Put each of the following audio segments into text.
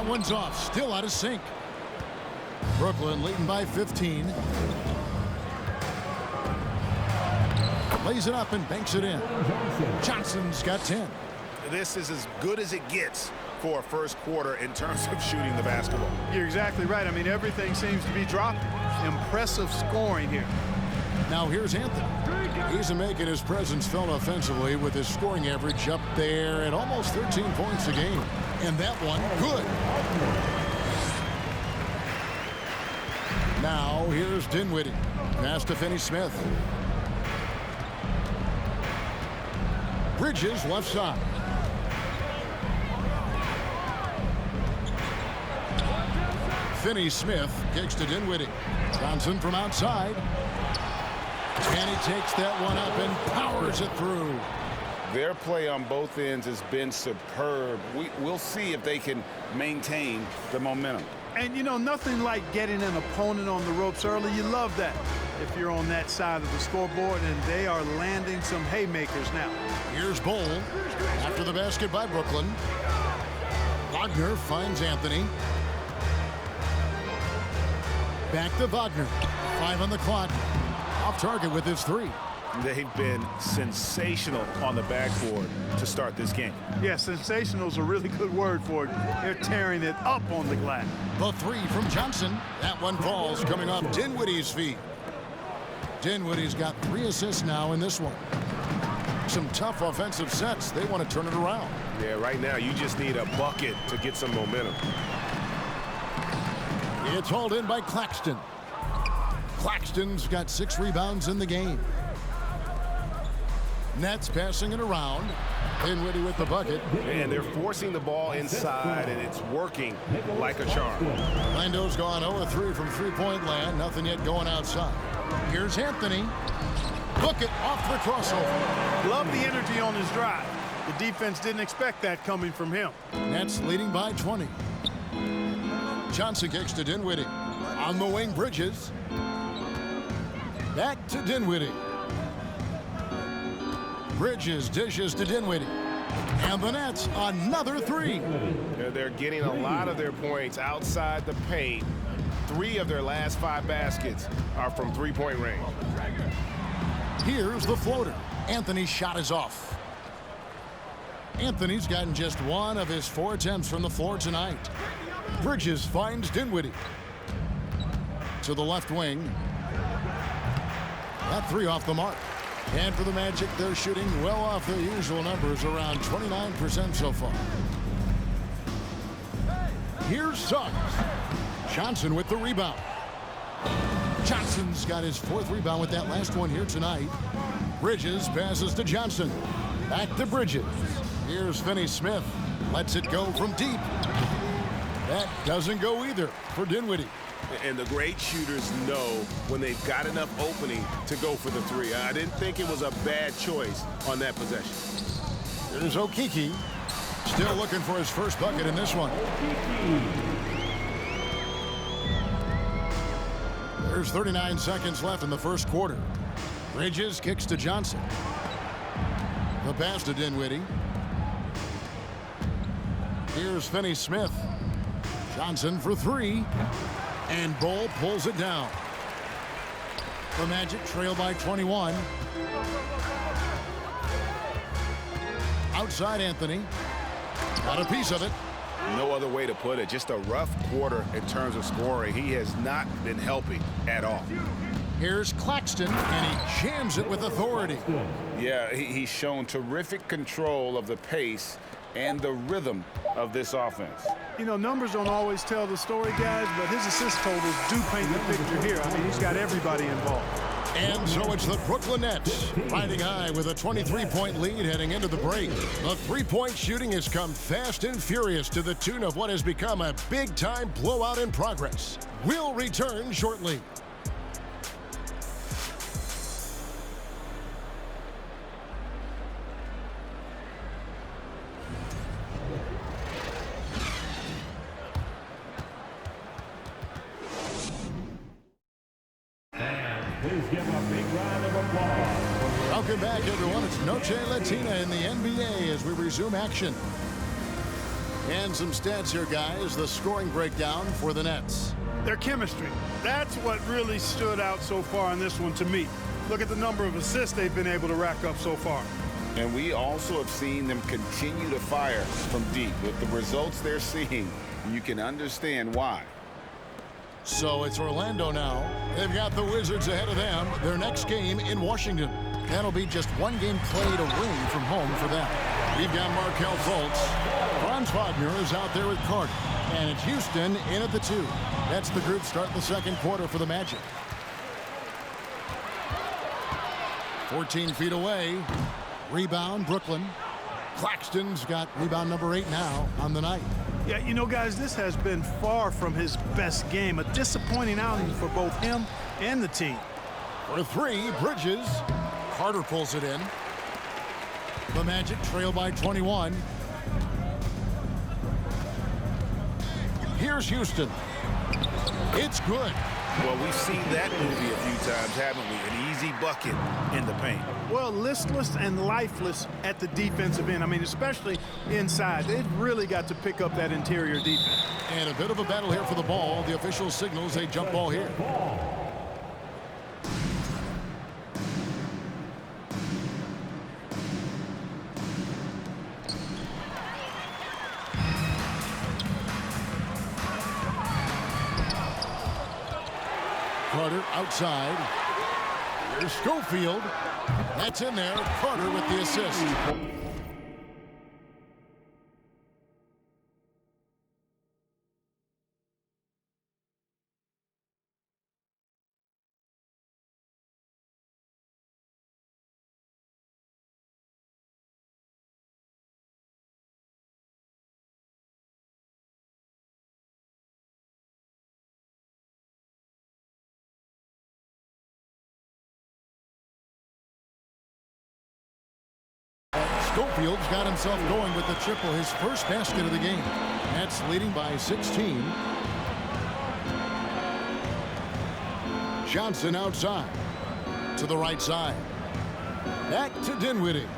one's off, still out of sync. Brooklyn leading by 15. Lays it up and banks it in. Johnson's got 10. This is as good as it gets for a first quarter in terms of shooting the basketball. You're exactly right. I mean, everything seems to be dropping. Impressive scoring here. Now here's Anthony. He's making his presence felt offensively with his scoring average up there at almost 13 points a game. And that one, good. Now here's Dinwiddie. Pass to Finney-Smith. Bridges left side. Finney-Smith kicks to Dinwiddie. Johnson from outside. And he takes that one up and powers it through. Their play on both ends has been superb. We'll see if they can maintain the momentum. And, you know, nothing like getting an opponent on the ropes early. You love that if you're on that side of the scoreboard, and they are landing some haymakers now. Here's Bol after the basket by Brooklyn. Wagner finds Anthony. Back to Wagner. 5 on the clock. Off target with his 3. They've been sensational on the backboard to start this game. Yeah, sensational is a really good word for it. They're tearing it up on the glass. The 3 from Johnson. That one falls coming off Dinwiddie's feet. Dinwiddie's got 3 assists now in this one. Some tough offensive sets. They want to turn it around. Yeah, right now you just need a bucket to get some momentum. It's hauled in by Claxton. Claxton's got 6 rebounds in the game. Nets passing it around. Dinwiddie with the bucket. And they're forcing the ball inside, and it's working like a charm. Lando's gone 0-3 from three-point land. Nothing yet going outside. Here's Anthony. Bucket off the crossover. Love the energy on his drive. The defense didn't expect that coming from him. Nets leading by 20. Johnson kicks to Dinwiddie. On the wing, Bridges. Back to Dinwiddie. Bridges dishes to Dinwiddie. And the Nets, another 3. They're getting a lot of their points outside the paint. 3 of their last 5 baskets are from three-point range. Here's the floater. Anthony's shot is off. Anthony's gotten just 1 of his 4 attempts from the floor tonight. Bridges finds Dinwiddie. To the left wing. That 3 off the mark. And for the Magic, they're shooting well off their usual numbers, around 29% so far. Here's Suggs. Johnson with the rebound. Johnson's got his 4th rebound with that last one here tonight. Bridges passes to Johnson. Back to Bridges. Here's Finney-Smith. Lets it go from deep. That doesn't go either for Dinwiddie. And the great shooters know when they've got enough opening to go for the 3. I didn't think it was a bad choice on that possession. There's Okeke. Still looking for his first bucket in this one. There's 39 seconds left in the first quarter. Bridges kicks to Johnson. The pass to Dinwiddie. Here's Finney-Smith. Johnson for 3. And Bol pulls it down. The Magic trail by 21. Outside Anthony. Got a piece of it. No other way to put it. Just a rough quarter in terms of scoring. He has not been helping at all. Here's Claxton, and he jams it with authority. Yeah, he's shown terrific control of the pace and the rhythm of this offense. You know, numbers don't always tell the story, guys, but his assist totals do paint the picture here. I mean, he's got everybody involved. And so it's the Brooklyn Nets riding high with a 23-point lead heading into the break. The three-point shooting has come fast and furious to the tune of what has become a big-time blowout in progress. We'll return shortly. Please give a big round of applause. Welcome back, everyone. It's Noche Latina in the NBA as we resume action. And some stats here, guys. The scoring breakdown for the Nets. Their chemistry. That's what really stood out so far in this one to me. Look at the number of assists they've been able to rack up so far. And we also have seen them continue to fire from deep. With the results they're seeing, you can understand why. So it's Orlando now. They've got the Wizards ahead of them. Their next game in Washington. That'll be just one game played away from home for them. We've got Markelle Fultz. Franz Wagner is out there with Carter. And it's Houston in at the 2. That's the group start the second quarter for the Magic. 14 feet away. Rebound, Brooklyn. Claxton's got rebound number 8 now on the night. Yeah, you know, guys, this has been far from his best game. A disappointing outing for both him and the team. For 3, Bridges. Carter pulls it in. The Magic trail by 21. Here's Houston. It's good. Well, we've seen that movie a few times, haven't we? An easy bucket in the paint. Well, listless and lifeless at the defensive end. I mean, especially inside. They've really got to pick up that interior defense. And a bit of a battle here for the ball. The official signals a jump ball here. Carter outside. Here's Schofield. That's in there. Carter with the assist. Schofield's got himself going with the triple, his first basket of the game. Nets leading by 16. Johnson outside to the right side. Back to Dinwiddie.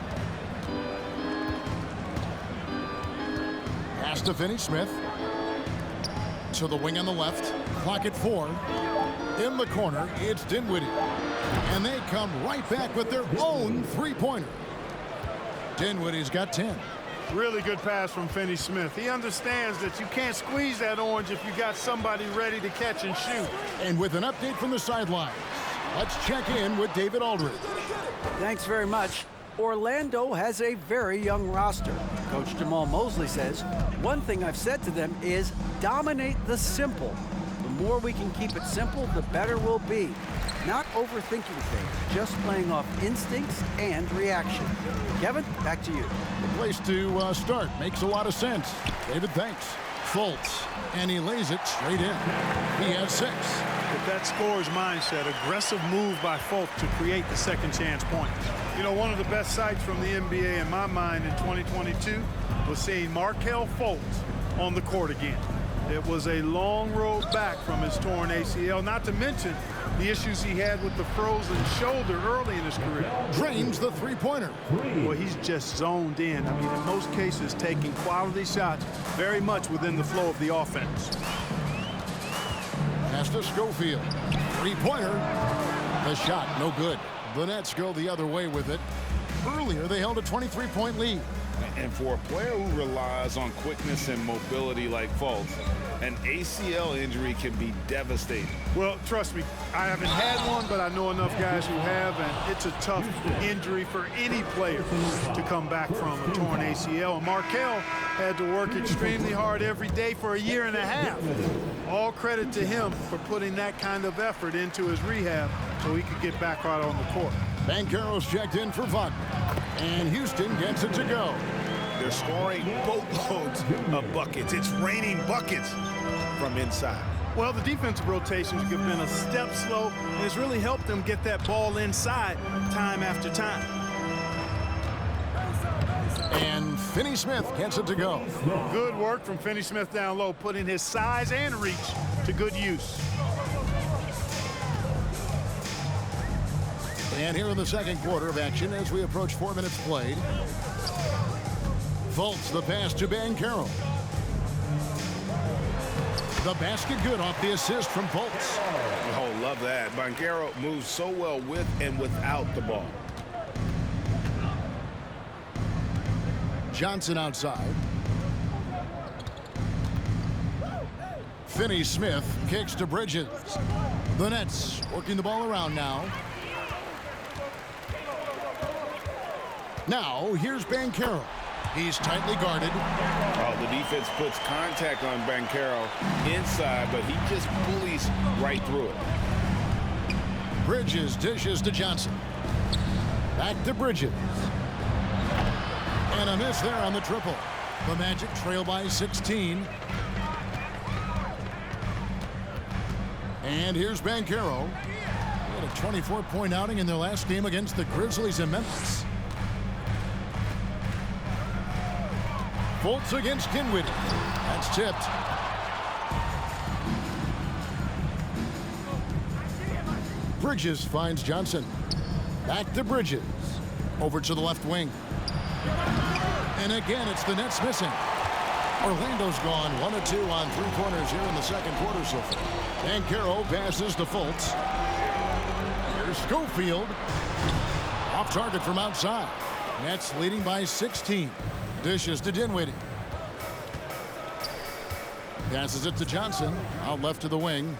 Pass to Finney-Smith. To the wing on the left. Clock at 4. In the corner, it's Dinwiddie. And they come right back with their own three-pointer. Dinwiddie's got 10. Really good pass from Finney-Smith. He understands that you can't squeeze that orange if you got somebody ready to catch and shoot. And with an update from the sidelines, let's check in with David Aldridge. Thanks very much. Orlando has a very young roster. Coach Jamal Mosley says, one thing I've said to them is dominate the simple. The more we can keep it simple, the better we'll be. Not overthinking things, just playing off instincts and reaction. Kevin, back to you. The place to start. Makes a lot of sense. David, thanks. Fultz, and he lays it straight in. He has 6. With that scorer's mindset, aggressive move by Fultz to create the second chance point. You know, one of the best sights from the NBA in my mind in 2022 was seeing Markelle Fultz on the court again. It was a long road back from his torn ACL, not to mention the issues he had with the frozen shoulder early in his career. Drains the three-pointer. Well, he's just zoned in. I mean, in most cases, taking quality shots very much within the flow of the offense. Pass to Schofield. Three-pointer. The shot, no good. The Nets go the other way with it. Earlier, they held a 23-point lead. And for a player who relies on quickness and mobility like Fultz, an ACL injury can be devastating. Well, trust me, I haven't had one, but I know enough guys who have, and it's a tough injury for any player to come back from a torn ACL. And Markelle had to work extremely hard every day for a year and a half. All credit to him for putting that kind of effort into his rehab so he could get back out on the court. Banchero's checked in for Wagner, and Houston gets it to go. They're scoring boatloads of buckets. It's raining buckets from inside. Well, the defensive rotations have been a step slow, and it's really helped them get that ball inside time after time. And Finney-Smith gets it to go. Good work from Finney-Smith down low, putting his size and reach to good use. And here in the second quarter of action as we approach 4 minutes played. Fultz the pass to Banchero. The basket good off the assist from Fultz. Oh, love that. Banchero moves so well with and without the ball. Johnson outside. Finney-Smith kicks to Bridges. The Nets working the ball around now. Now, here's Banchero. He's tightly guarded. Oh, the defense puts contact on Banchero inside, but he just bullies right through it. Bridges dishes to Johnson. Back to Bridges. And a miss there on the triple. The Magic trail by 16. And here's Banchero. He had a 24-point outing in their last game against the Grizzlies in Memphis. Fultz against Dinwiddie. That's tipped. Bridges finds Johnson. Back to Bridges. Over to the left wing. And again, it's the Nets missing. Orlando's gone 1 of 2 on three-pointers here in the second quarter so far. Banchero passes to Fultz. Here's Schofield. Off target from outside. Nets leading by 16. Dishes to Dinwiddie. Passes it to Johnson. Out left to the wing.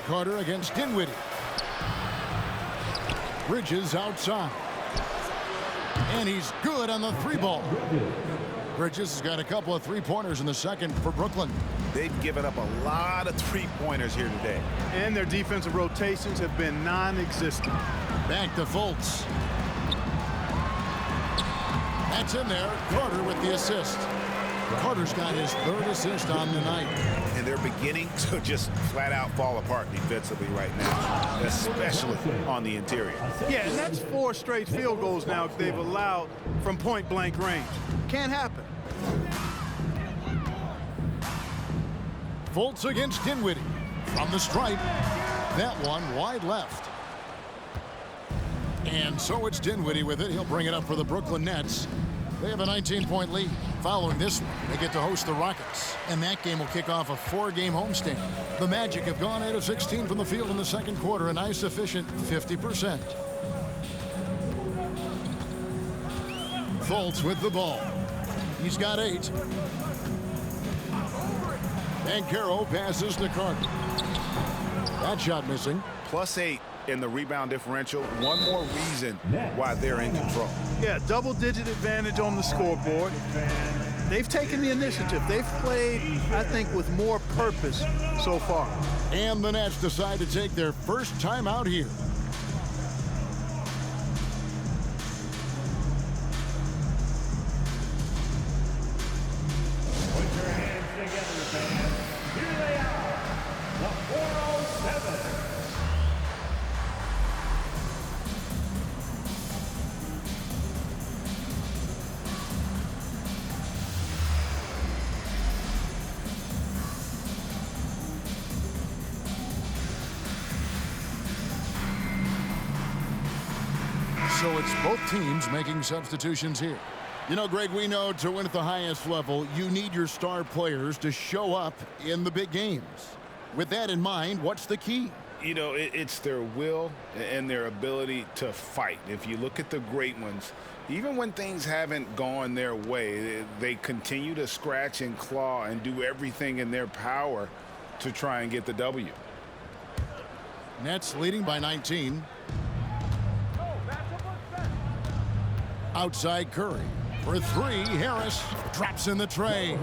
Carter against Dinwiddie. Bridges outside. And he's good on the three ball. Bridges has got a couple of three-pointers in the second for Brooklyn. They've given up a lot of three-pointers here today. And their defensive rotations have been non-existent. Back to Fultz. That's in there. Carter with the assist. Carter's got his third assist on the night. And they're beginning to just flat-out fall apart defensively right now, especially on the interior. Yeah, and that's 4 straight field goals now they've allowed from point-blank range. Can't happen. Fultz against Dinwiddie. From the stripe. That one wide left. And so it's Dinwiddie with it. He'll bring it up for the Brooklyn Nets. They have a 19-point lead. Following this one, they get to host the Rockets. And that game will kick off a 4-game homestand. The Magic have gone 8 of 16 from the field in the second quarter, a nice efficient 50%. Fultz with the ball. He's got 8. Banchero passes to Carter. That shot missing. +8 in the rebound differential. One more reason why they're in control. Yeah, double-digit advantage on the scoreboard. They've taken the initiative. They've played, I think, with more purpose so far. And the Nets decide to take their first time out here. Put your hands together, fans. Here they are, the 407. So it's both teams making substitutions here. You know, Greg, we know to win at the highest level, you need your star players to show up in the big games. With that in mind, what's the key? You know, it's their will and their ability to fight. If you look at the great ones, even when things haven't gone their way, they continue to scratch and claw and do everything in their power to try and get the W. Nets leading by 19. Outside Curry. For 3, Harris drops in the tray.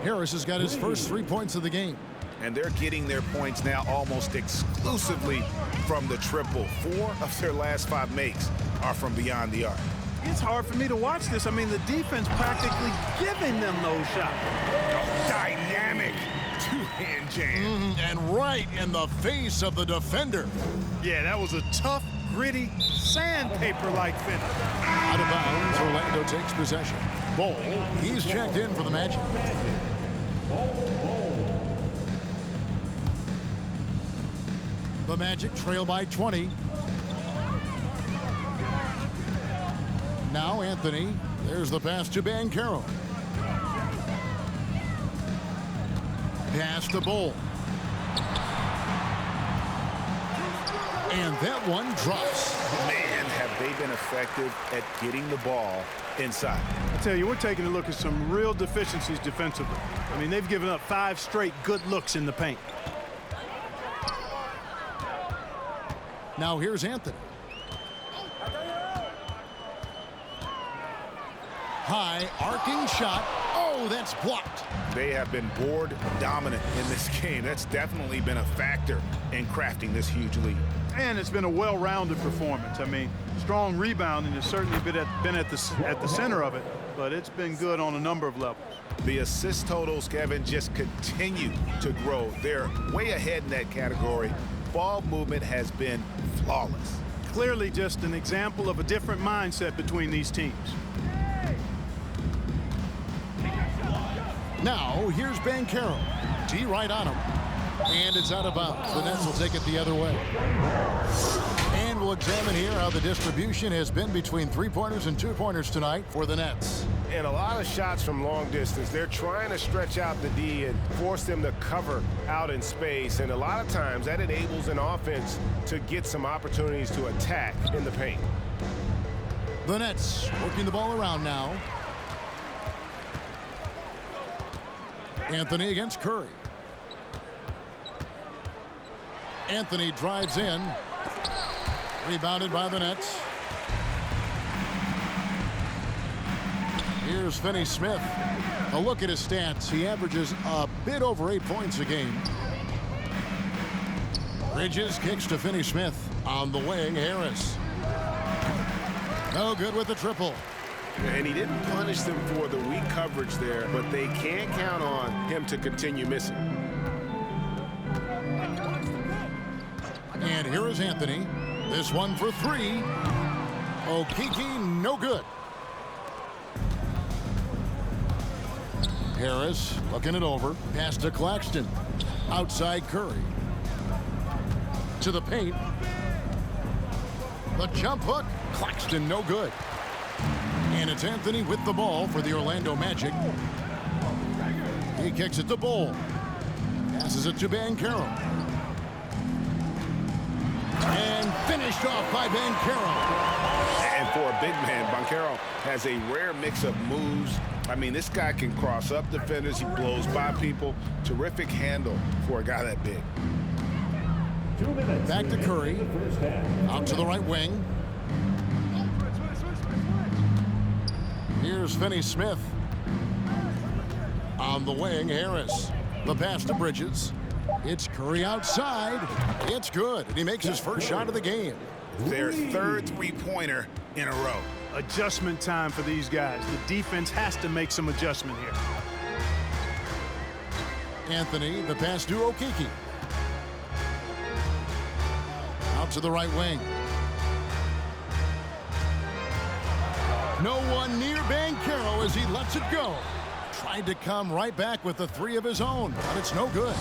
Harris has got his first 3 points of the game. And they're getting their points now almost exclusively from the triple. 4 of their last 5 makes are from beyond the arc. It's hard for me to watch this. I mean, the defense practically giving them those shots. Dynamic two-hand jam. And right in the face of the defender. Yeah, that was a tough, gritty, sandpaper-like finish. Out of bounds, Orlando takes possession. Ball, he's checked in for the Magic. The Magic trail by 20. Now Anthony. There's the pass to Banchero. Pass to Bull. And that one drops. Man, have they been effective at getting the ball inside. I tell you, we're taking a look at some real deficiencies defensively. I mean, they've given up 5 straight good looks in the paint. Now here's Anthony. High arcing shot. Oh, that's blocked. They have been board dominant in this game. That's definitely been a factor in crafting this huge lead. And it's been a well-rounded performance. I mean, strong rebounding has certainly been at the center of it, but it's been good on a number of levels. The assist totals, Kevin, just continue to grow. They're way ahead in that category. Ball movement has been flawless. Clearly just an example of a different mindset between these teams. Now, here's Banchero. T right on him. And it's out of bounds. The Nets will take it the other way. And we'll examine here how the distribution has been between three-pointers and two-pointers tonight for the Nets. And a lot of shots from long distance. They're trying to stretch out the D and force them to cover out in space. And a lot of times that enables an offense to get some opportunities to attack in the paint. The Nets working the ball around now. Anthony against Curry. Anthony drives in. Rebounded by the Nets. Here's Finney-Smith. A look at his stats. He averages a bit over 8 points a game. Bridges kicks to Finney-Smith. On the wing, Harris. No good with the triple. And he didn't punish them for the weak coverage there, but they can't count on him to continue missing. And here is Anthony. This one for 3. Okeke, no good. Harris looking it over. Pass to Claxton. Outside Curry. To the paint. The jump hook. Claxton, no good. And it's Anthony with the ball for the Orlando Magic. He kicks it to Bull. Passes it to Banchero. And finished off by Banchero. And for a big man, Banchero has a rare mix of moves. I mean, this guy can cross up defenders. He blows by people. Terrific handle for a guy that big. 2 minutes. Back to Curry. Out to the right wing. Here's Finney-Smith. On the wing, Harris. The pass to Bridges. It's Curry outside. It's good. And he makes his first shot of the game. Their third three-pointer in a row. Adjustment time for these guys. The defense has to make some adjustment here. Anthony, the pass to Okeke. Out to the right wing. No one near Banchero as he lets it go. Tried to come right back with the 3 of his own, but it's no good.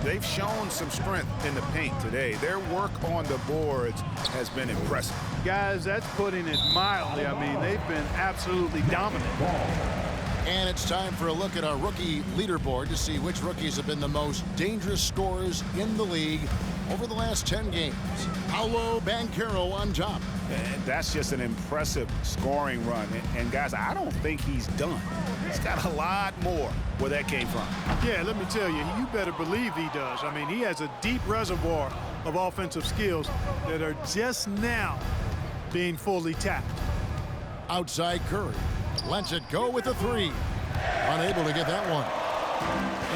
They've shown some strength in the paint today. Their work on the boards has been impressive. Guys, that's putting it mildly. I mean, they've been absolutely dominant. And it's time for a look at our rookie leaderboard to see which rookies have been the most dangerous scorers in the league over the last 10 games. Paolo Banchero on top. And that's just an impressive scoring run. And guys, I don't think he's done. He's got a lot more where that came from. Yeah, let me tell you, you better believe he does. I mean, he has a deep reservoir of offensive skills that are just now being fully tapped. Outside Curry. Lets it go with the 3. Unable to get that one.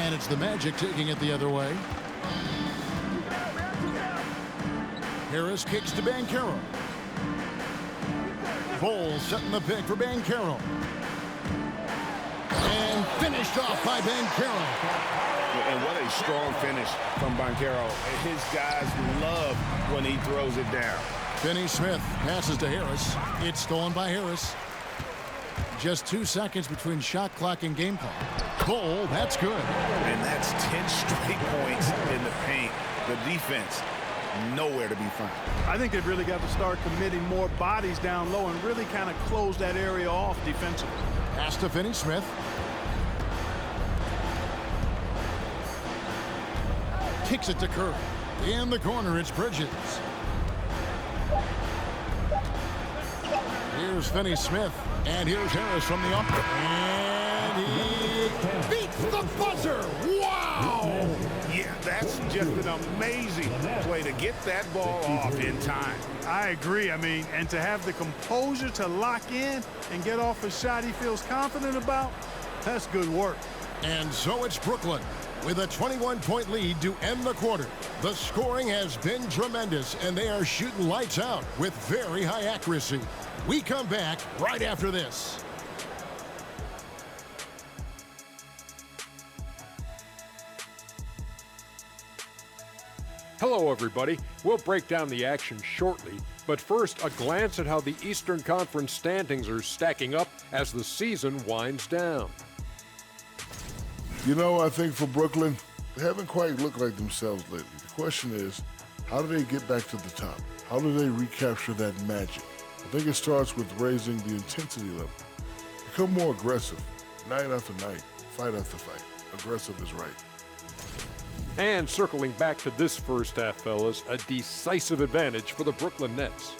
And it's the Magic taking it the other way. Harris kicks to Banchero. Bull setting the pick for Banchero. And finished off by Banchero. And what a strong finish from Banchero. His guys love when he throws it down. Finney-Smith passes to Harris. It's stolen by Harris. Just 2 seconds between shot clock and game clock. Bull, that's good. And that's 10 straight points in the paint. The defense, nowhere to be found. I think they've really got to start committing more bodies down low and really kind of close that area off defensively. Pass to Finney-Smith. Kicks it to Curry. In the corner, it's Bridges. Here's Finney-Smith. And here's Harris from the up. And he beats the buzzer. Wow! Yeah, that's just an amazing play to get that ball off in time. I agree. I mean, and to have the composure to lock in and get off a shot he feels confident about, that's good work. And so it's Brooklyn with a 21-point lead to end the quarter. The scoring has been tremendous, and they are shooting lights out with very high accuracy. We come back right after this. Hello, everybody. We'll break down the action shortly, but first, a glance at how the Eastern Conference standings are stacking up as the season winds down. You know, I think for Brooklyn, they haven't quite looked like themselves lately. The question is, how do they get back to the top? How do they recapture that magic? I think it starts with raising the intensity level. Become more aggressive, night after night, fight after fight. Aggressive is right. And circling back to this first half, fellas, a decisive advantage for the Brooklyn Nets.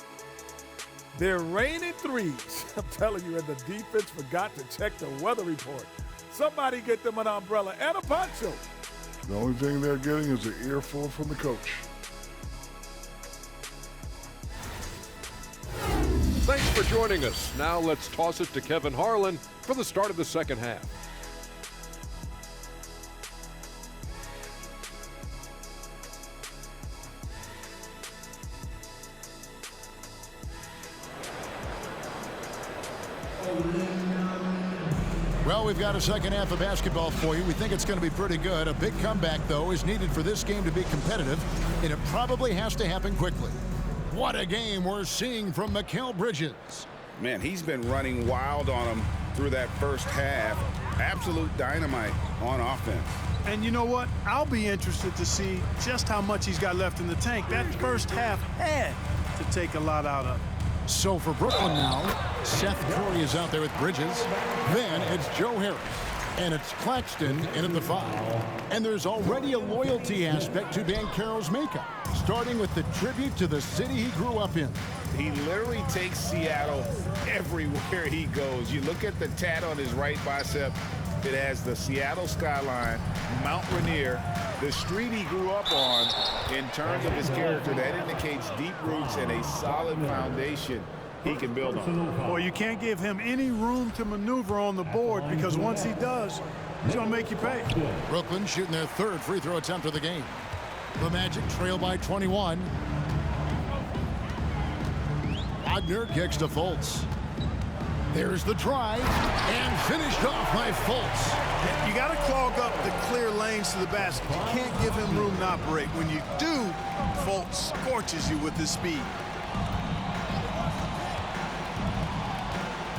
They're raining threes. I'm telling you, and the defense forgot to check the weather report. Somebody get them an umbrella and a poncho. The only thing they're getting is an earful from the coach. Thanks for joining us. Now let's toss it to Kevin Harlan for the start of the second half. Well, we've got a second half of basketball for you. We think it's going to be pretty good. A big comeback, though, is needed for this game to be competitive, and it probably has to happen quickly. What a game we're seeing from Mikal Bridges. Man, he's been running wild on him through that first half. Absolute dynamite on offense. And you know what? I'll be interested to see just how much he's got left in the tank. That first half had to take a lot out of it. So for Brooklyn now, Seth Curry is out there with Bridges. Then it's Joe Harris. And it's Claxton in at the 5. And there's already a loyalty aspect to Banchero's makeup, starting with the tribute to the city he grew up in. He literally takes Seattle everywhere he goes. You look at the tat on his right bicep. It has the Seattle skyline, Mount Rainier, the street he grew up on. In terms of his character, that indicates deep roots and a solid foundation he can build on. Boy, you can't give him any room to maneuver on the board, because once he does, he's going to make you pay. Brooklyn shooting their third free throw attempt of the game. The Magic trail by 21. Wagner kicks to Fultz. There's the drive, and finished off by Fultz. You got to clog up the clear lanes to the basket. You can't give him room to operate. When you do, Fultz scorches you with his speed.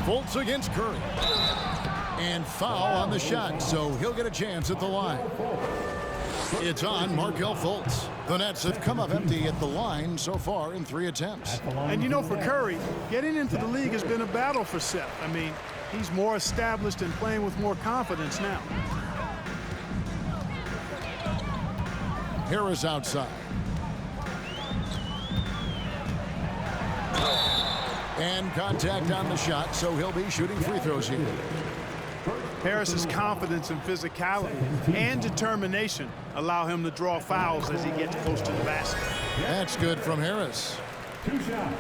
Fultz against Curry. And foul on the shot, so he'll get a chance at the line. It's on Markelle Fultz. The Nets have come up empty at the line so far in 3 attempts. And you know, for Curry, getting into the league has been a battle for Seth. I mean, he's more established and playing with more confidence now. Harris outside. And contact on the shot, so he'll be shooting free throws here. Harris's confidence and physicality and determination allow him to draw fouls as he gets close to the basket. That's good from Harris. 2 shots.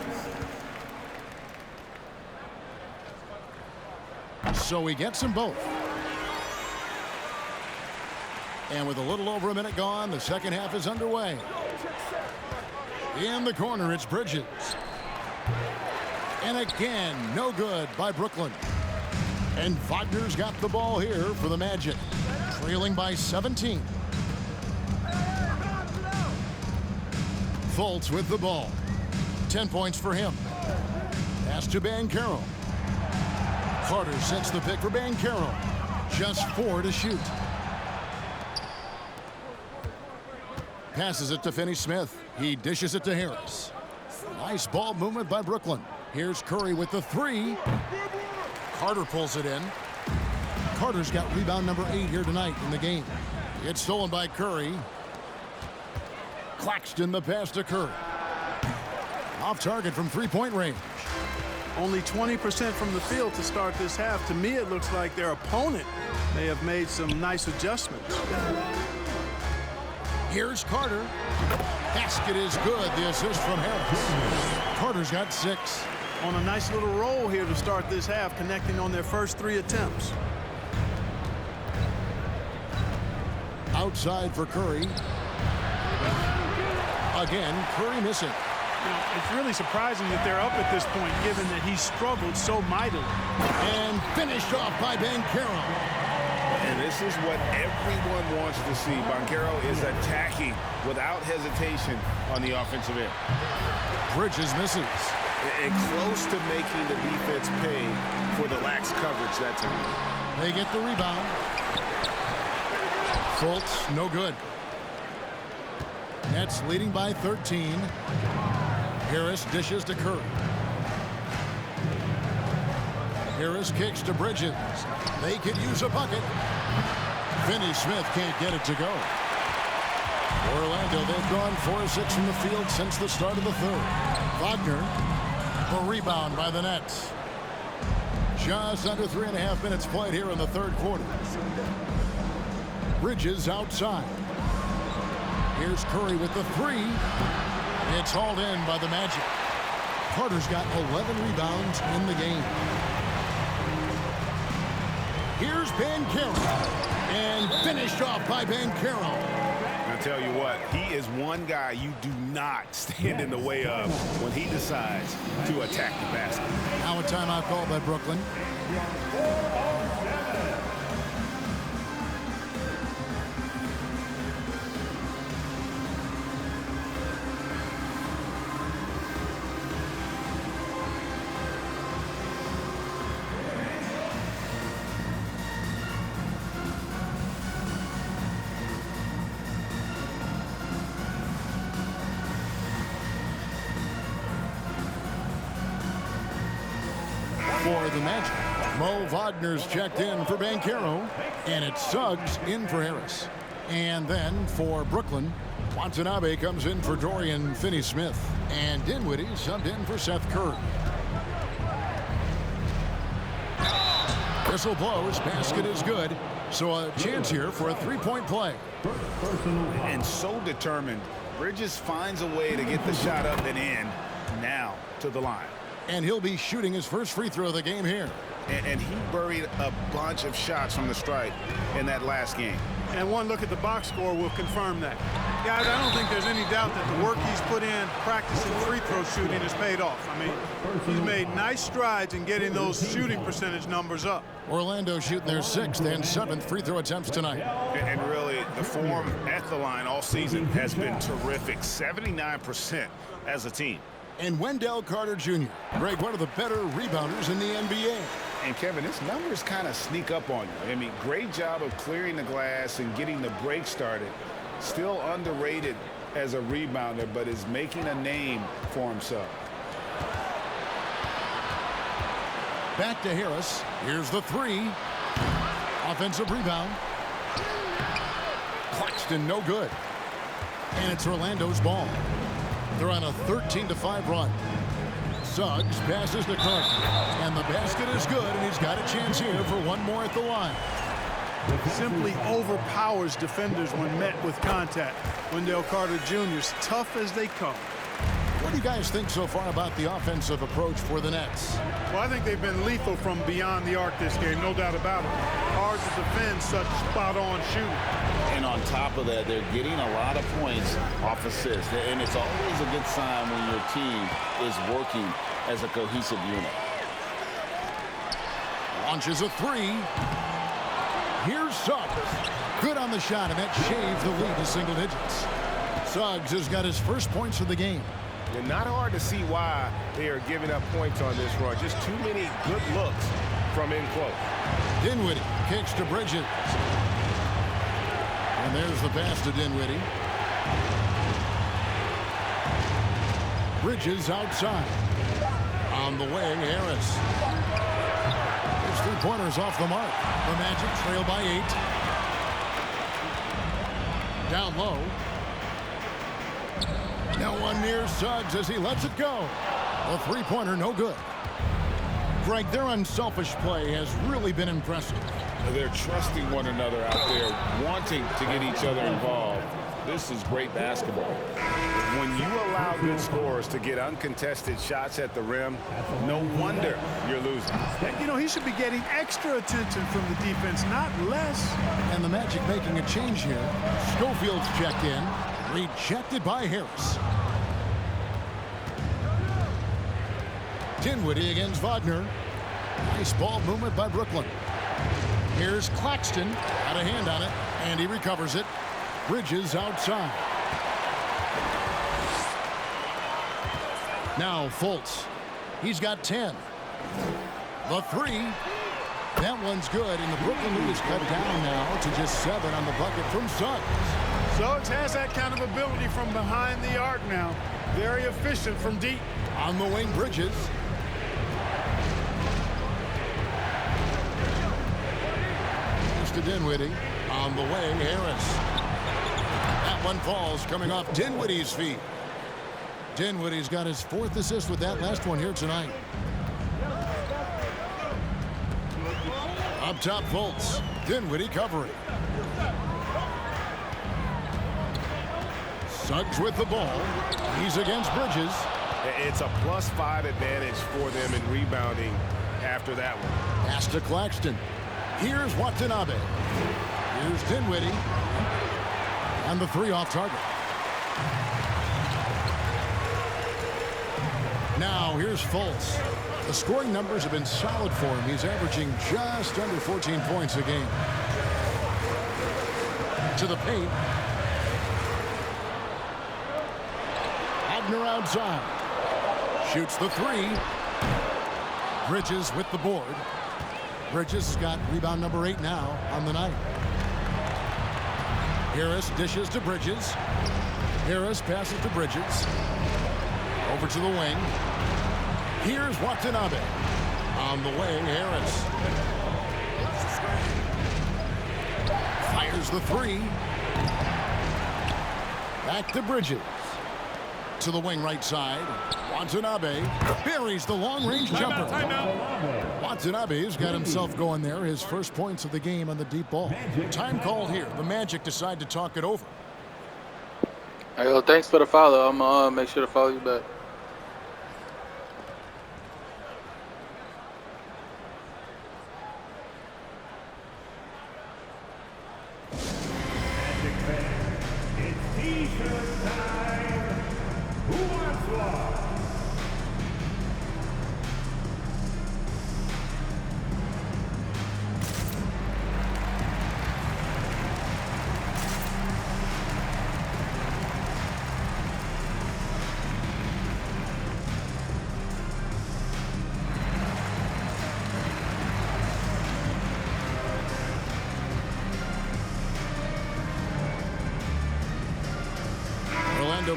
So he gets them both. And with a little over a minute gone, the second half is underway. In the corner, it's Bridges. And again, no good by Brooklyn. And Wagner's got the ball here for the Magic, trailing by 17. Fultz with the ball. 10 points for him. Pass to Banchero. Carter sets the pick for Banchero. Just 4 to shoot. Passes it to Finney-Smith. He dishes it to Harris. Nice ball movement by Brooklyn. Here's Curry with the 3. Carter pulls it in. Carter's got rebound number 8 here tonight in the game. It's stolen by Curry. Claxton the pass to Curry. Off target from three-point range. Only 20% from the field to start this half. To me, it looks like their opponent may have made some nice adjustments. Here's Carter. Basket is good. The assist from Harris. Carter's got 6. On a nice little roll here to start this half, connecting on their first 3 attempts. Outside for Curry. Again, Curry missing. You know, it's really surprising that they're up at this point, given that he struggled so mightily. And finished off by Banchero. And this is what everyone wants to see. Banchero is attacking without hesitation on the offensive end. Bridges misses. And close to making the defense pay for the lax coverage that time. They get the rebound. Fultz, no good. Nets leading by 13. Harris dishes to Curry. Harris kicks to Bridges. They could use a bucket. Finney-Smith can't get it to go. Orlando, they've gone 4 of 6 from the field since the start of the third. Wagner, a rebound by the Nets. Just under 3.5 minutes played here in the third quarter. Bridges outside. Here's Curry with the 3. It's hauled in by the Magic. Carter's got 11 rebounds in the game. Here's Banchero. And finished off by Banchero. I'll tell you what, he is one guy you do not stand in the way of when he decides to attack the basket. Now a timeout called by Brooklyn. For the Magic, Mo Wagner's checked in for Banchero, and it's Suggs in for Harris. And then for Brooklyn, Watanabe comes in for Dorian Finney-Smith, and Dinwiddie subbed in for Seth Curry. Whistle blows, basket is good, so a chance here for a 3-point play. And so determined, Bridges finds a way to get the shot up and in, now to the line. And he'll be shooting his first free throw of the game here. And he buried a bunch of shots from the stripe in that last game. And one look at the box score will confirm that. Guys, I don't think there's any doubt that the work he's put in practicing free throw shooting has paid off. I mean, he's made nice strides in getting those shooting percentage numbers up. Orlando shooting their 6th and 7th free throw attempts tonight. And really, the form at the line all season has been terrific. 79% as a team. And Wendell Carter Jr., Greg, one of the better rebounders in the NBA. And Kevin, his numbers kind of sneak up on you. I mean, great job of clearing the glass and getting the break started. Still underrated as a rebounder, but is making a name for himself. Back to Harris. Here's the 3. Offensive rebound. Claxton, no good. And it's Orlando's ball. They're on a 13-5 run. Suggs passes to Carter. And the basket is good, and he's got a chance here for one more at the line. Simply overpowers defenders when met with contact. Wendell Carter Jr. is tough as they come. What do you guys think so far about the offensive approach for the Nets? Well, I think they've been lethal from beyond the arc this game, no doubt about it. Hard to defend such spot-on shooting. And on top of that, they're getting a lot of points off assists. And it's always a good sign when your team is working as a cohesive unit. Launches a 3. Here's Suggs. Good on the shot, and that shaved the lead to single digits. Suggs has got his first points of the game. And not hard to see why they are giving up points on this run. Just too many good looks from in close. Dinwiddie kicks to Bridges. And there's the pass to Dinwiddie. Bridges outside. On the wing, Harris. His 3-pointers off the mark. The Magic trail by 8. Down low. No one near Suggs as he lets it go. The three-pointer, no good. Greg, their unselfish play has really been impressive. They're trusting one another out there, wanting to get each other involved. This is great basketball. When you allow good scorers to get uncontested shots at the rim, no wonder you're losing. You know, he should be getting extra attention from the defense, not less. And the Magic making a change here. Schofield's checked in. Rejected by Harris. Dinwiddie against Wagner. Nice ball movement by Brooklyn. Here's Claxton. Had a hand on it, and he recovers it. Bridges outside. Now Fultz. He's got 10. The three. That one's good, and the Brooklyn lead is cut down now to just 7 on the bucket from Suggs. Suggs has that kind of ability from behind the arc now. Very efficient from deep. On the wing, Bridges. To Dinwiddie. On the way, Harris. That one falls coming off Dinwiddie's feet. Dinwiddie's got his 4th assist with that last one here tonight. Up top, Fultz. Dinwiddie covering. Suggs with the ball. He's against Bridges. It's a +5 advantage for them in rebounding after that one. Pass to Claxton. Here's Watanabe. Here's Dinwiddie. And the three off target. Now here's Fultz. The scoring numbers have been solid for him. He's averaging just under 14 points a game. To the paint. Wagner outside. Shoots the three. Bridges with the board. Bridges has got rebound number 8 now on the night. Harris dishes to Bridges. Harris passes to Bridges. Over to the wing. Here's Watanabe. On the way, Harris. Fires the three. Back to Bridges. To the wing right side. Watanabe buries the long-range jumper. Watanabe's got himself going there. His first points of the game on the deep ball. Time called here. The Magic decide to talk it over. Hey, yo, thanks for the follow. I'm gonna make sure to follow you back.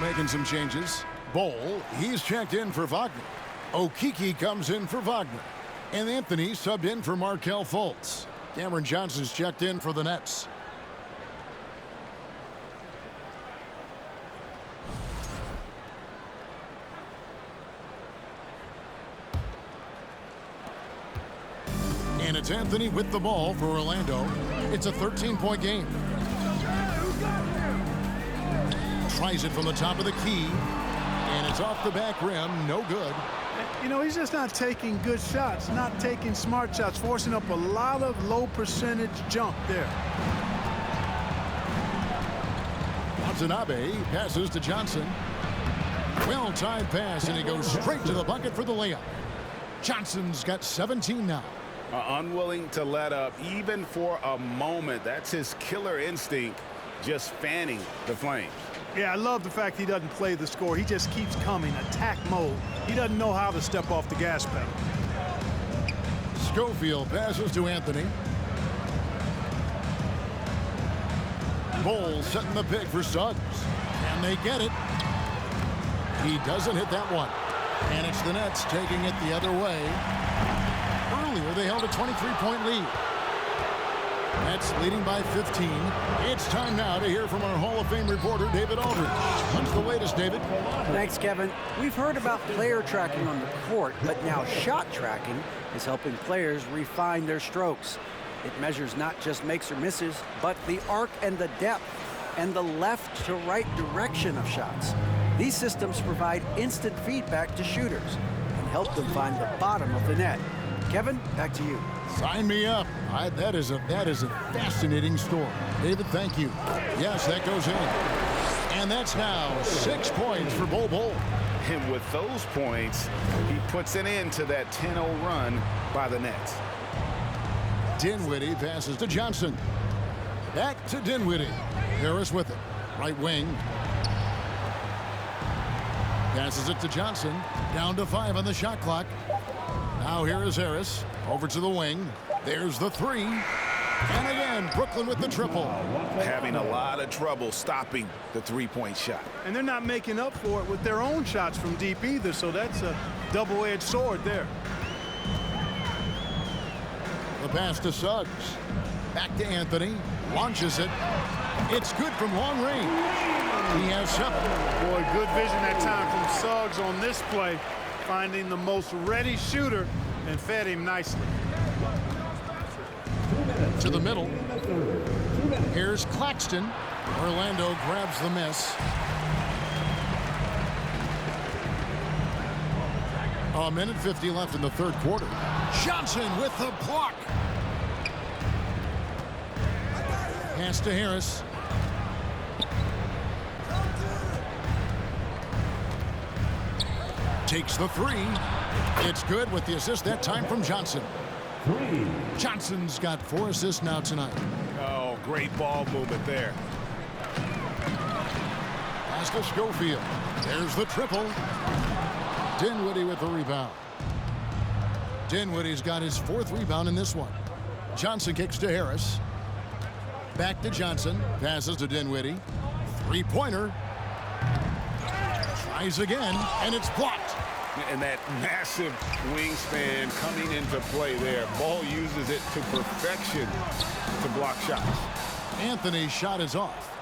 Making some changes. Bowl, he's checked in for Wagner. Okeke comes in for Wagner. And Anthony subbed in for Markelle Fultz. Cameron Johnson's checked in for the Nets. And it's Anthony with the ball for Orlando. It's a 13-point game. Tries it from the top of the key, and it's off the back rim. No good. You know, he's just not taking good shots, not taking smart shots, forcing up a lot of low percentage jump there. Watanabe passes to Johnson. Well-timed pass, and he goes straight to the bucket for the layup. Johnson's got 17 now. Unwilling to let up even for a moment. That's his killer instinct, just fanning the flames. Yeah, I love the fact he doesn't play the score. He just keeps coming, attack mode. He doesn't know how to step off the gas pedal. Schofield passes to Anthony. Bowles setting the pick for Suggs. And they get it. He doesn't hit that one. And it's the Nets taking it the other way. Earlier, they held a 23-point lead. Nets leading by 15. It's time now to hear from our Hall of Fame reporter, David Aldridge. What's the latest, David? Thanks, Kevin. We've heard about player tracking on the court, but now shot tracking is helping players refine their strokes. It measures not just makes or misses, but the arc and the depth and the left to right direction of shots. These systems provide instant feedback to shooters and help them find the bottom of the net. Kevin, back to you. Sign me up. That is a fascinating story. David, thank you. Yes, that goes in. And that's now 6 points for Bol Bol. And with those points, he puts an end to that 10-0 run by the Nets. Dinwiddie passes to Johnson. Back to Dinwiddie. Harris with it. Right wing. Passes it to Johnson. Down to 5 on the shot clock. Now here is Harris. Over to the wing. There's the 3. And again, Brooklyn with the triple. Having a lot of trouble stopping the three-point shot. And they're not making up for it with their own shots from deep either, so that's a double-edged sword there. The pass to Suggs. Back to Anthony. Launches it. It's good from long range. He has 7. Boy, good vision that time from Suggs on this play, finding the most ready shooter and fed him nicely. To the middle. Here's Claxton. Orlando grabs the miss. A minute 50 left in the third quarter. Johnson with the block. Pass to Harris. Takes the 3. It's good with the assist that time from Johnson. Johnson's got 4 assists now tonight. Oh, great ball movement there. Pass to Schofield. There's the triple. Dinwiddie with the rebound. Dinwiddie's got his 4th rebound in this one. Johnson kicks to Harris. Back to Johnson. Passes to Dinwiddie. 3-pointer. Tries again, and it's blocked. And that massive wingspan coming into play there. Ball uses it to perfection to block shots. Anthony's shot is off.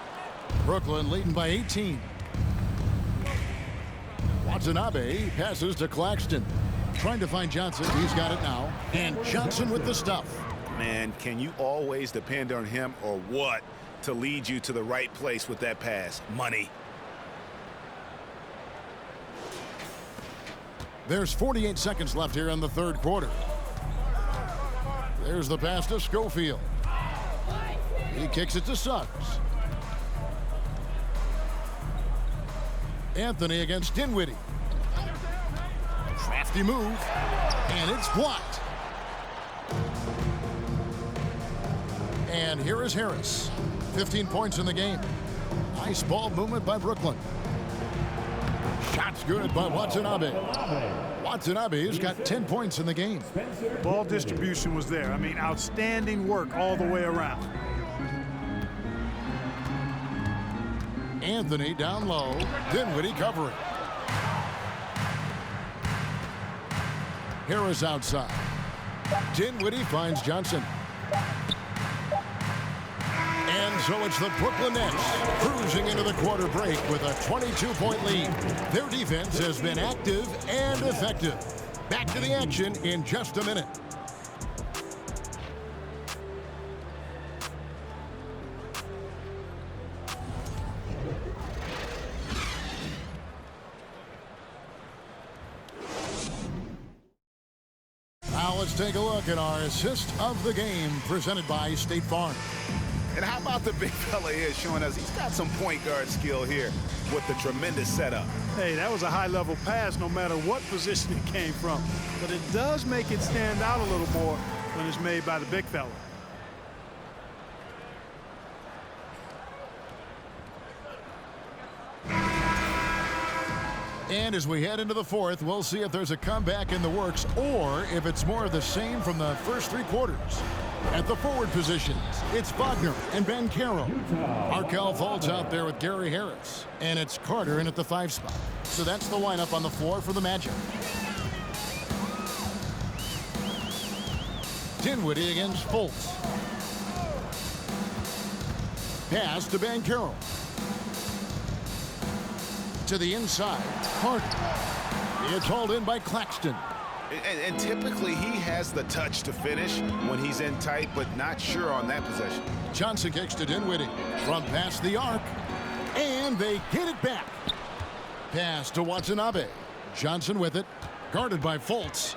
Brooklyn leading by 18. Watanabe passes to Claxton. Trying to find Johnson. He's got it now. And Johnson with the stuff. Man, can you always depend on him or what to lead you to the right place with that pass? Money. There's 48 seconds left here in the third quarter. There's the pass to Schofield. He kicks it to Suggs. Anthony against Dinwiddie. Crafty move, and it's blocked. And here is Harris. 15 points in the game. Nice ball movement by Brooklyn. Shots good by Watanabe. Watanabe's got 10 points in the game. Ball distribution was there. I mean, outstanding work all the way around. Anthony down low. Dinwiddie covering. Harris outside. Dinwiddie finds Johnson. And so it's the Brooklyn Nets cruising into the quarter break with a 22-point lead. Their defense has been active and effective. Back to the action in just a minute. Now let's take a look at our assist of the game presented by State Farm. And how about the big fella here showing us he's got some point guard skill here with the tremendous setup. Hey, that was a high-level pass no matter what position it came from. But it does make it stand out a little more when it's made by the big fella. And as we head into the fourth, we'll see if there's a comeback in the works or if it's more of the same from the first 3 quarters. At the forward positions, it's Wagner and Banchero. Markelle Fultz out there with Gary Harris. And it's Carter in at the 5 spot. So that's the lineup on the floor for the Magic. Dinwiddie against Fultz. Pass to Banchero. To the inside, Harden. It's hauled in by Claxton. And typically he has the touch to finish when he's in tight, but not sure on that possession. Johnson kicks to Dinwiddie from past the arc, and they get it back. Pass to Watanabe. Johnson with it, guarded by Fultz.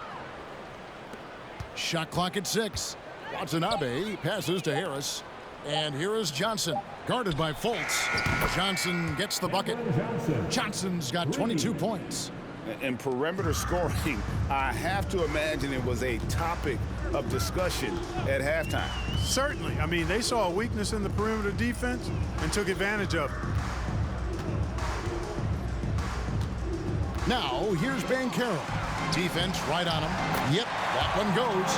Shot clock at 6. Watanabe passes to Harris, and here is Johnson, guarded by Fultz. Johnson gets the bucket. Johnson's got 22 points. And perimeter scoring, I have to imagine it was a topic of discussion at halftime. Certainly. I mean, they saw a weakness in the perimeter defense and took advantage of it. Now, here's Banchero. Defense right on him. Yep, that one goes.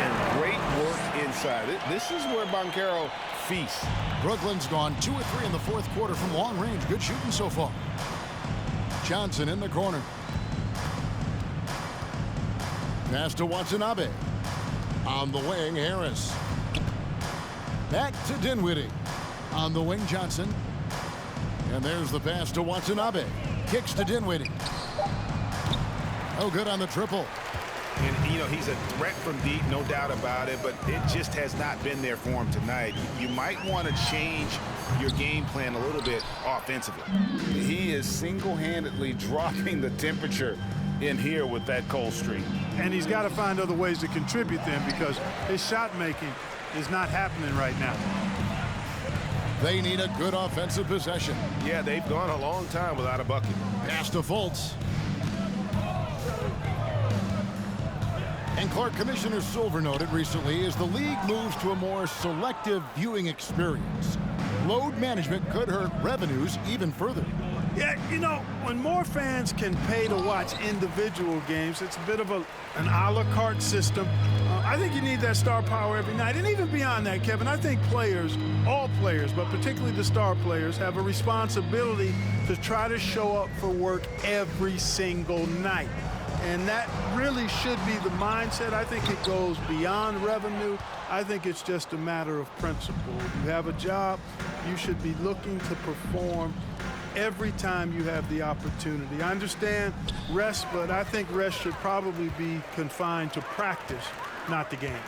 And great work inside. This is where Banchero feasts. Brooklyn's gone 2 or 3 in the fourth quarter from long range. Good shooting so far. Johnson in the corner. Pass to Watanabe. On the wing, Harris. Back to Dinwiddie. On the wing, Johnson. And there's the pass to Watanabe. Kicks to Dinwiddie. Oh, good on the triple. And, you know, he's a threat from deep, no doubt about it, but it just has not been there for him tonight. You might want to change your game plan a little bit offensively. He is single-handedly dropping the temperature in here with that cold streak. And he's got to find other ways to contribute then, because his shot making is not happening right now. They need a good offensive possession. Yeah, they've gone a long time without a bucket. Pass to Fultz. And Clark, Commissioner Silver noted recently as the league moves to a more selective viewing experience, load management could hurt revenues even further. Yeah, you know, when more fans can pay to watch individual games, it's a bit of an a la carte system. I think you need that star power every night. And even beyond that, Kevin, I think players, all players, but particularly the star players, have a responsibility to try to show up for work every single night. And that really should be the mindset. I think it goes beyond revenue. I think it's just a matter of principle. You have a job, you should be looking to perform every time you have the opportunity. I understand rest, but I think rest should probably be confined to practice, not the game.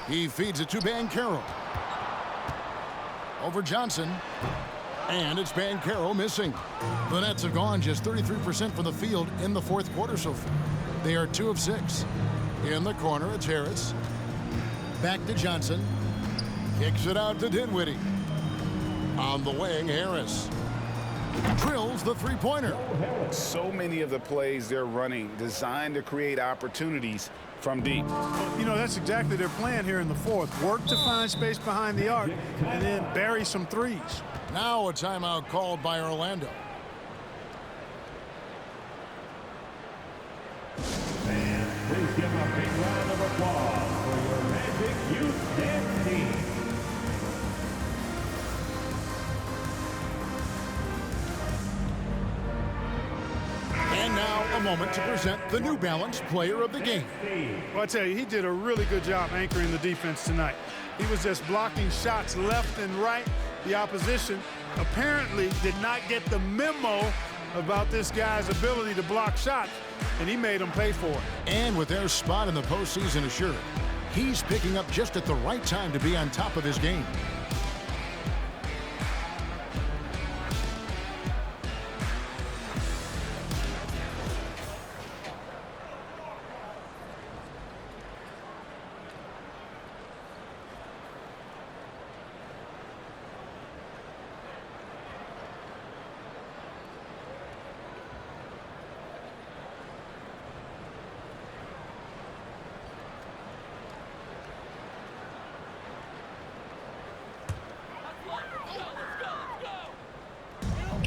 He feeds it to Banchero. Over Johnson. And it's Banchero missing. The Nets have gone just 33% from the field in the fourth quarter so far. They are 2 of 6. In the corner, it's Harris. Back to Johnson. Kicks it out to Dinwiddie. On the wing, Harris. Drills the three-pointer. So many of the plays they're running designed to create opportunities from deep. You know, that's exactly their plan here in the fourth. Work to find space behind the arc and then bury some threes. Now a timeout called by Orlando. Fans, please give a big round of applause for your Magic Youth Dance Team. And now a moment to present the New Balance Player of the Game. Well, I tell you, he did a really good job anchoring the defense tonight. He was just blocking shots left and right. The opposition apparently did not get the memo about this guy's ability to block shots, and he made them pay for it. And with their spot in the postseason assured, he's picking up just at the right time to be on top of his game.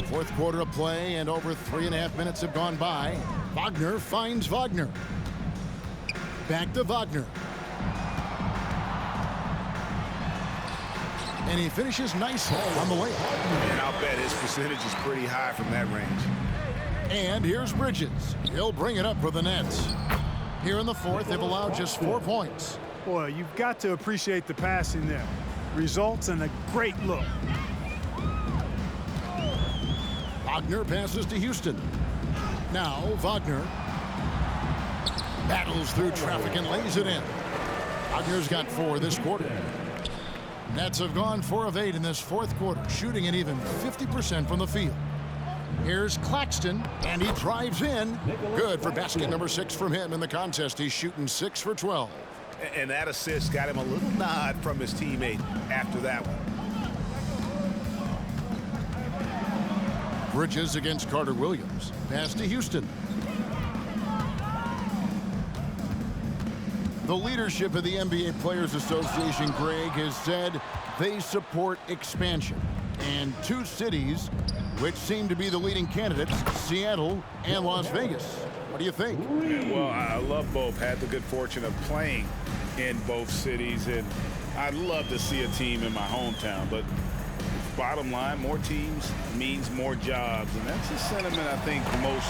Fourth quarter of play, and over 3.5 minutes have gone by. Wagner finds Wagner. Back to Wagner. And he finishes nicely on the way. And I'll bet his percentage is pretty high from that range. And here's Bridges. He'll bring it up for the Nets. Here in the fourth, they've allowed just 4 points. Boy, you've got to appreciate the passing there. Results in a great look. Wagner passes to Houston. Now Wagner battles through traffic and lays it in. Wagner's got 4 this quarter. Nets have gone 4 of 8 in this fourth quarter, shooting an even 50% from the field. Here's Claxton, and he drives in. Good for basket number 6 from him in the contest. He's shooting 6 for 12. And that assist got him a little nod from his teammate after that one. Bridges against Carter Williams. Pass to Houston. The leadership of the NBA Players Association, Greg, has said they support expansion. And 2 cities which seem to be the leading candidates, Seattle and Las Vegas. What do you think? Well, I love both. Had the good fortune of playing in both cities, and I'd love to see a team in my hometown. But bottom line, more teams means more jobs, and that's a sentiment I think most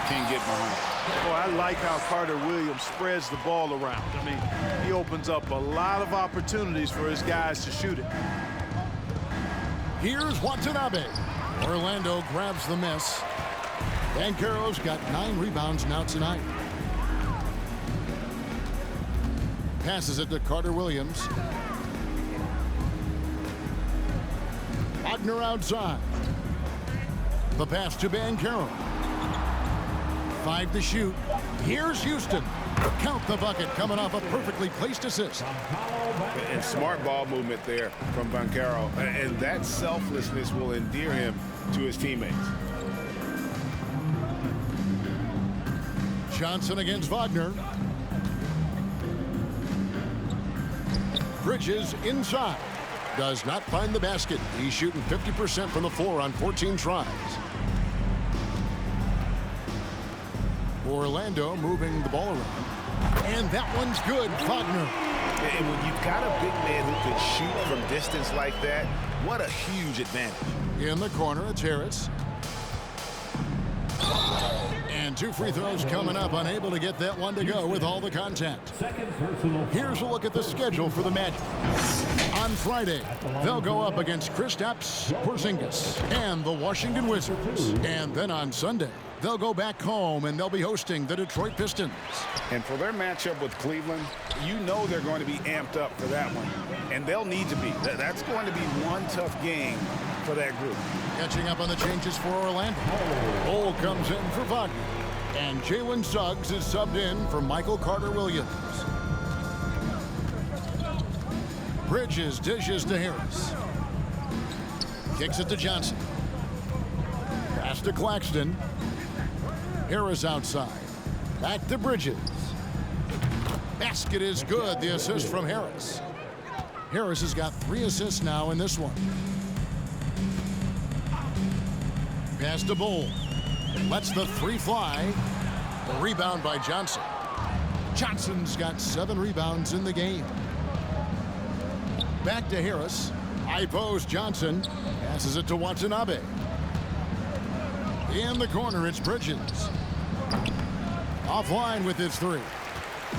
can get behind. Well, I like how Carter Williams spreads the ball around. I mean, he opens up a lot of opportunities for his guys to shoot it. Here's Watanabe. Orlando grabs the miss. Banchero's got 9 rebounds now tonight. Passes it to Carter Williams. Wagner outside. The pass to Banchero. 5 to shoot. Here's Houston. Count the bucket coming off a perfectly placed assist. And smart ball movement there from Banchero. And that selflessness will endear him to his teammates. Johnson against Wagner. Bridges inside. Does not find the basket. He's shooting 50% from the floor on 14 tries. Orlando moving the ball around. And that one's good. Wagner. And when you've got a big man who can shoot from distance like that, what a huge advantage. In the corner, it's Harris. And 2 free throws coming up, unable to get that one to go with all the contact. Here's a look at the schedule for the Magic. On Friday, they'll go up against Kristaps Porzingis and the Washington Wizards. And then on Sunday, they'll go back home and they'll be hosting the Detroit Pistons. And for their matchup with Cleveland, you know they're going to be amped up for that one. And they'll need to be. That's going to be one tough game for that group. Catching up on the changes for Orlando. Cole comes in for Wagner. And Jalen Suggs is subbed in for Michael Carter-Williams. Bridges dishes to Harris. Kicks it to Johnson. Pass to Claxton. Harris outside. Back to Bridges. Basket is good. The assist from Harris. Harris has got 3 assists now in this one. Pass to Bull. Lets the 3 fly. The rebound by Johnson. Johnson's got 7 rebounds in the game. Back to Harris. High post Johnson. Passes it to Watanabe. In the corner, it's Bridges. Offline with his 3.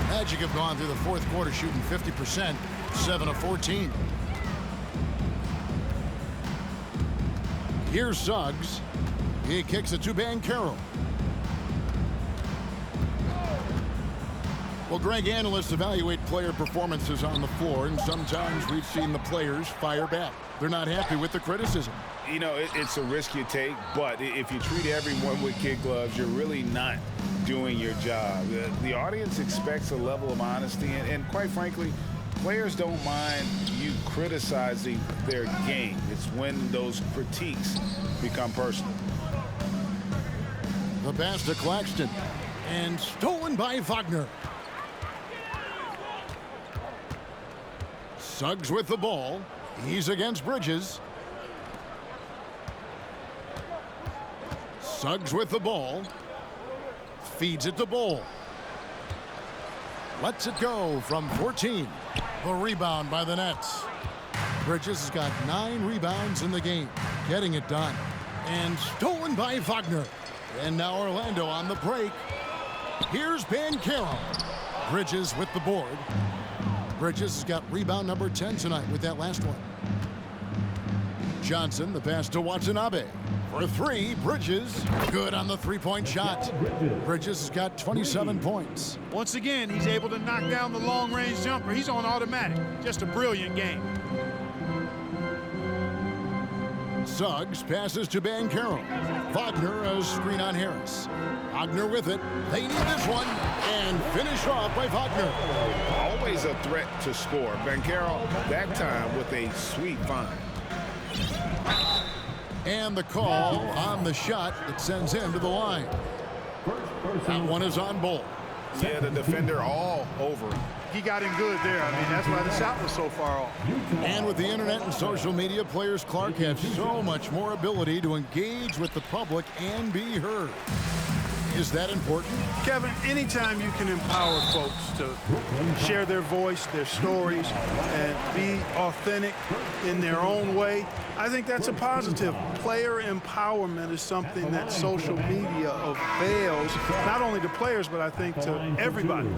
Magic have gone through the fourth quarter shooting 50%, 7 of 14. Here's Suggs. He kicks it to Banchero. Well, Greg, analysts evaluate player performances on the floor, and sometimes we've seen the players fire back. They're not happy with the criticism. You know, it's a risk you take, but if you treat everyone with kid gloves, you're really not doing your job. The audience expects a level of honesty, and quite frankly, players don't mind you criticizing their game. It's when those critiques become personal. The pass to Claxton, and stolen by Wagner. Suggs with the ball. He's against Bridges. Suggs with the ball. Feeds it to Bull. Lets it go from 14. The rebound by the Nets. Bridges has got 9 rebounds in the game. Getting it done. And stolen by Wagner. And now Orlando on the break. Here's Banchero. Bridges with the board. Bridges has got rebound number 10 tonight with that last one. Johnson, the pass to Watanabe. For three, Bridges. Good on the three-point shot. Bridges has got 27 points. Once again, he's able to knock down the long-range jumper. He's on automatic. Just a brilliant game. Suggs passes to Banchero. Wagner, a screen on Harris. Wagner with it. They need this one. And finish off by Wagner. Always a threat to score. Banchero, that time with a sweet find. And the call on the shot that sends him to the line. That one is on Bull. Yeah, the defender all over him. He got in good there. I mean, that's why the shot was so far off. And with the internet and social media, players Clark have so much more ability to engage with the public and be heard. Is that important? Kevin, anytime you can empower folks to share their voice, their stories, and be authentic in their own way, I think that's a positive. Player empowerment is something that social media avails, not only to players, but I think to everybody.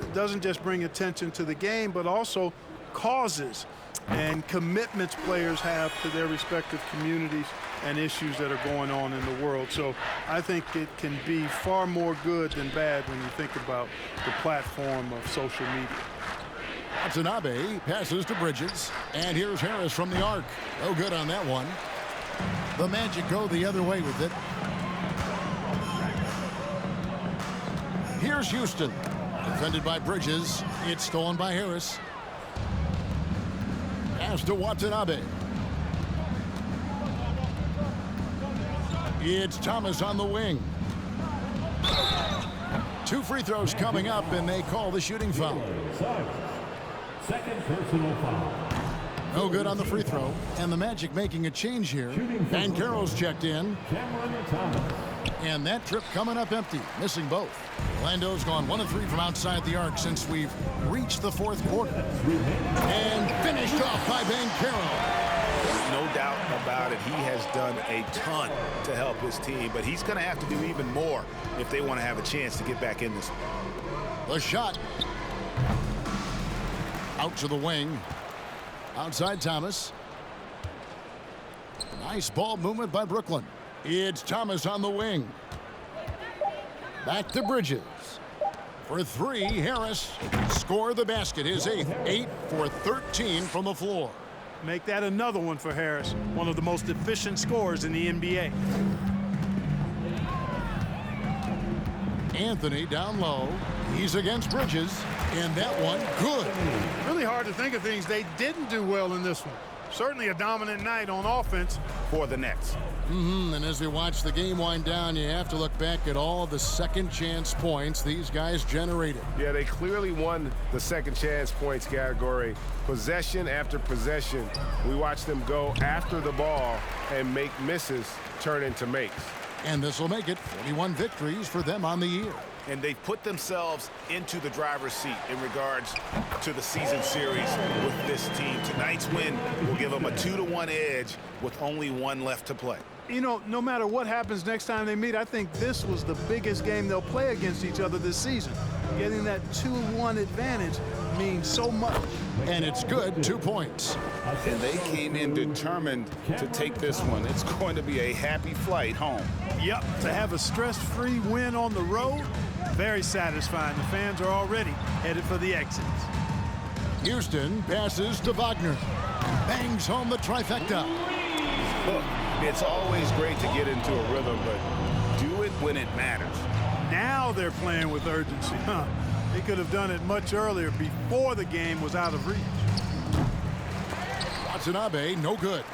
It doesn't just bring attention to the game, but also causes and commitments players have to their respective communities and issues that are going on in the world. So I think it can be far more good than bad when you think about the platform of social media. Watanabe passes to Bridges. And here's Harris from the arc. No good on that one. The Magic go the other way with it. Here's Houston. Defended by Bridges. It's stolen by Harris. Pass to Watanabe. It's Thomas on the wing. 2 free throws coming up, and they call the shooting foul. Second personal foul. No good on the free throw. And the Magic making a change here. Banchero's checked in. Cameron Thomas. And that trip coming up empty, missing both. Orlando's gone 1 of 3 from outside the arc since we've reached the 4th quarter. And finished off by Banchero. No doubt about it. He has done a ton to help his team, but he's going to have to do even more if they want to have a chance to get back in this one. The shot. Out to the wing. Outside Thomas. Nice ball movement by Brooklyn. It's Thomas on the wing. Back to Bridges. For 3, Harris. Score the basket. His 8th. 8 for 13 from the floor. Make that another one for Harris, one of the most efficient scorers in the NBA. Anthony down low. He's against Bridges. And that one, good. Really hard to think of things they didn't do well in this one. Certainly a dominant night on offense for the Nets. And as we watch the game wind down, you have to look back at all the second chance points these guys generated. Yeah, they clearly won the second chance points category. Possession after possession, we watched them go after the ball and make misses turn into makes. And this will make it 41 victories for them on the year. And they've put themselves into the driver's seat in regards to the season series with this team. Tonight's win will give them a 2-1 edge with only 1 left to play. You know, no matter what happens next time they meet, I think this was the biggest game they'll play against each other this season. Getting that 2-1 advantage means so much. And it's good, 2 points. And they came in determined to take this one. It's going to be a happy flight home. Yep, to have a stress-free win on the road, very satisfying. The fans are already headed for the exits. Houston passes to Wagner. Bangs home the trifecta. Look, it's always great to get into a rhythm, but do it when it matters. Now they're playing with urgency. They could have done it much earlier, before the game was out of reach. Watanabe, no good.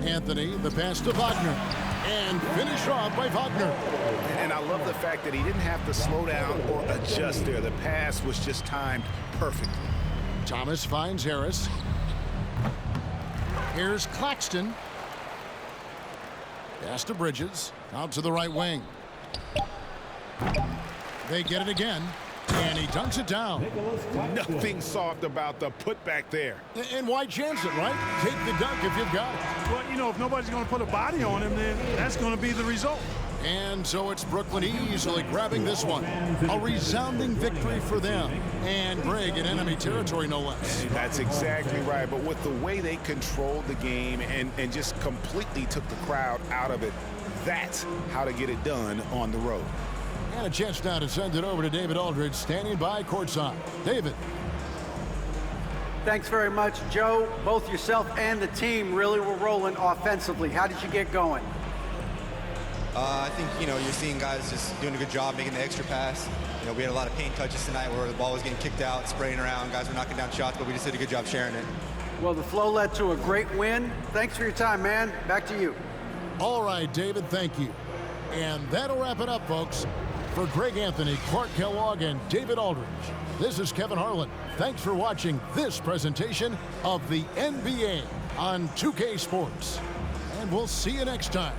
Anthony, the pass to Wagner. And finish off by Wagner. And I love the fact that he didn't have to slow down or adjust there. The pass was just timed perfectly. Thomas finds Harris. Here's Claxton. Pass to Bridges. Out to the right wing. They get it again. And he dunks it down. Nothing soft about the putback there. And why chance it, right? Take the dunk if you've got it. Well, you know, if nobody's going to put a body on him, then that's going to be the result. And so it's Brooklyn easily grabbing this one. A resounding victory for them. And Greg in enemy territory, no less. That's exactly right. But with the way they controlled the game and just completely took the crowd out of it, that's how to get it done on the road. And a chance now to send it over to David Aldridge, standing by courtside. David. Thanks very much, Joe. Both yourself and the team really were rolling offensively. How did you get going? I think, you're seeing guys just doing a good job making the extra pass. We had a lot of paint touches tonight where the ball was getting kicked out, spraying around. Guys were knocking down shots, but we just did a good job sharing it. Well, the flow led to a great win. Thanks for your time, man. Back to you. All right, David, thank you. And that'll wrap it up, folks. For Greg Anthony, Clark Kellogg, and David Aldridge, this is Kevin Harlan. Thanks for watching this presentation of the NBA on 2K Sports. And we'll see you next time.